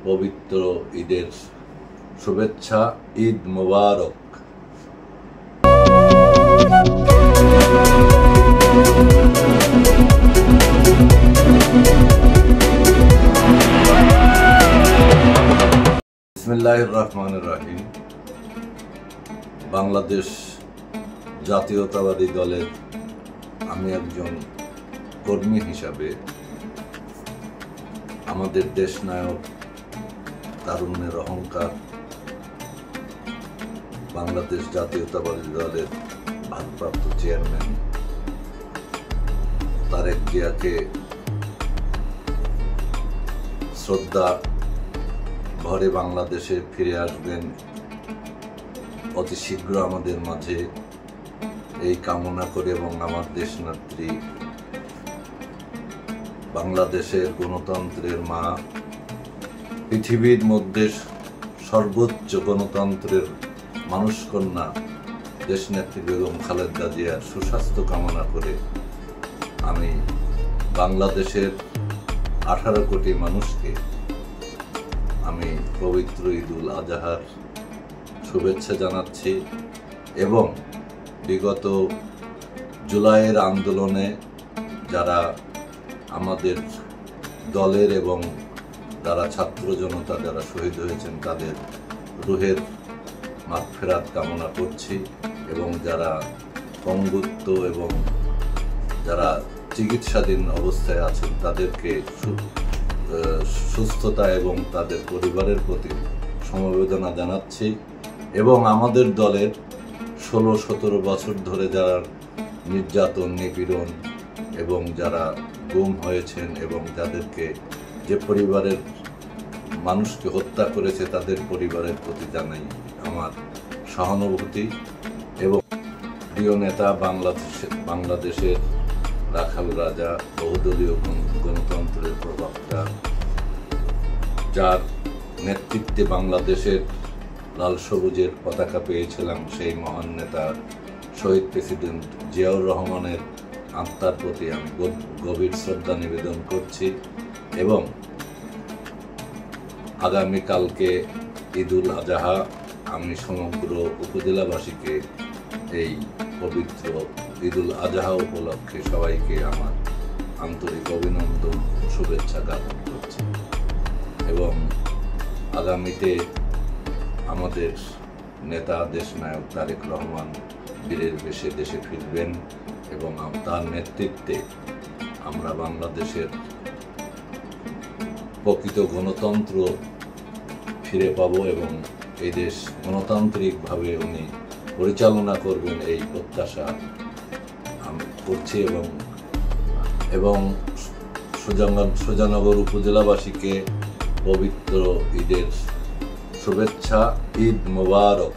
পবিত্র ঈদের শুভেচ্ছা। ঈদ মোবারক। বিসমিল্লাহির রহমানির রহিম। বাংলাদেশ জাতীয়তাবাদী দলের আমি একজন কর্মী হিসাবে আমাদের দেশনায়ক, তারুণ্যের অহংকার, বাংলাদেশ জাতীয়তাবাদী দলের ভারপ্রাপ্ত চেয়ারম্যান তারেক জিয়াকে শ্রদ্ধা ভরে বাংলাদেশে ফিরে আসবেন অতি শীঘ্র আমাদের মাঝে, এই কামনা করে এবং আমার দেশনেত্রী, বাংলাদেশের গণতন্ত্রের মা, পৃথিবীর মধ্যে সর্বোচ্চ গণতন্ত্রের মানুষকন্যা দেশনেত্রী বেগম খালেদা জিয়ার সুস্বাস্থ্য কামনা করে আমি বাংলাদেশের 18 কোটি মানুষকে আমি পবিত্র ঈদুল আজহার শুভেচ্ছা জানাচ্ছি এবং বিগত জুলাইয়ের আন্দোলনে যারা আমাদের দলের এবং যারা ছাত্র জনতা যারা শহীদ হয়েছেন তাদের রুহের মাগফিরাত কামনা করছি এবং যারা পঙ্গুত্ব এবং যারা চিকিৎসাধীন অবস্থায় আছেন তাদেরকে সুস্থতা এবং তাদের পরিবারের প্রতি সমবেদনা জানাচ্ছি এবং আমাদের দলের 16-17 বছর ধরে যারা নির্যাতন, নিপীড়ন এবং যারা গুম হয়েছেন এবং যাদেরকে যে পরিবারের মানুষকে হত্যা করেছে তাদের পরিবারের প্রতি জানাই আমার সহানুভূতি এবং প্রিয় নেতা বাংলাদেশের রাখাল রাজা, বহুদলীয় গণতন্ত্রের প্রবক্তা, যার নেতৃত্বে বাংলাদেশের লাল সবুজের পতাকা পেয়েছিলাম, সেই মহান নেতা শহীদ প্রেসিডেন্ট জিয়াউর রহমানের আত্মার প্রতি আমি গভীর শ্রদ্ধা নিবেদন করছি এবং আগামীকালকে ঈদুল আজহা আমি সমগ্র উপজেলাবাসীকে এই পবিত্র ঈদুল আজহা উপলক্ষে সবাইকে আমার আন্তরিক অভিনন্দন, শুভেচ্ছা জ্ঞাপন করছি এবং আগামীতে আমাদের নেতা দেশনায়ক তারেক রহমান বীরের বেশে দেশে ফিরবেন এবং তার নেতৃত্বে আমরা বাংলাদেশের প্রকৃত গণতন্ত্র ফিরে পাব এবং এই দেশ গণতান্ত্রিকভাবে উনি পরিচালনা করবেন এই প্রত্যাশা আমি করছি এবং সুজানগর উপজেলাবাসীকে পবিত্র ঈদের শুভেচ্ছা। ঈদ মোবারক।